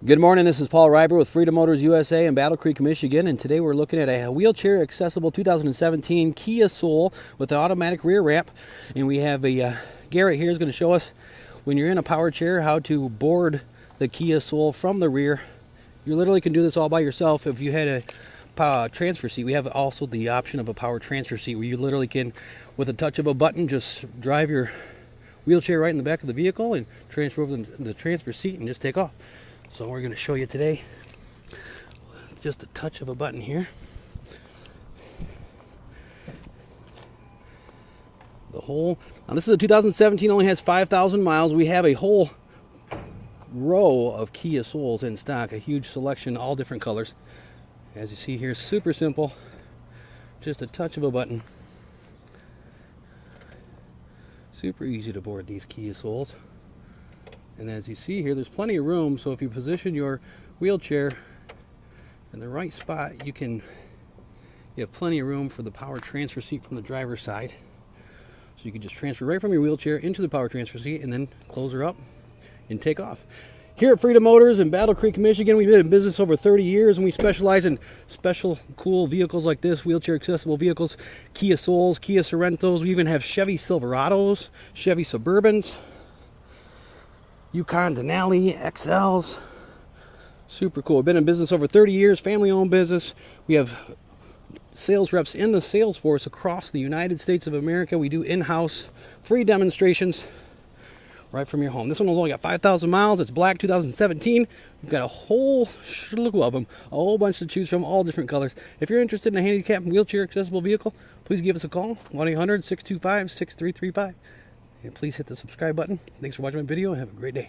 Good morning, this is Paul Reiber with Freedom Motors USA in Battle Creek, Michigan, and today we're looking at a wheelchair accessible 2017 Kia Soul with an automatic rear ramp. And we have a Garrett here is going to show us when you're in a power chair how to board the Kia Soul from the rear. You literally can do this all by yourself. If you had a power transfer seat, we have also the option of a power transfer seat where you literally can, with a touch of a button, just drive your wheelchair right in the back of the vehicle and transfer over the transfer seat and just take off. So we're going to show you today just a touch of a button here. Now this is a 2017, only has 5,000 miles. We have a whole row of Kia Souls in stock, a huge selection, all different colors. As you see here, super simple, just a touch of a button. Super easy to board these Kia Souls. And as you see here, there's plenty of room, so if you position your wheelchair in the right spot, you have plenty of room for the power transfer seat from the driver's side. So you can just transfer right from your wheelchair into the power transfer seat and then close her up and take off. Here at Freedom Motors in Battle Creek, Michigan, we've been in business over 30 years, and we specialize in special cool vehicles like this, wheelchair accessible vehicles, Kia Souls, Kia Sorentos. We even have Chevy Silverados, Chevy Suburbans, Yukon Denali, XLs. Super cool. We've been in business over 30 years, family-owned business. We have sales reps in the sales force across the United States of America. We do in-house free demonstrations right from your home. This one has only got 5,000 miles. It's black, 2017. We've got a whole slew of them, a whole bunch to choose from, all different colors. If you're interested in a handicapped wheelchair accessible vehicle, please give us a call, 1-800-625-6335. And please hit the subscribe button. Thanks for watching my video and have a great day.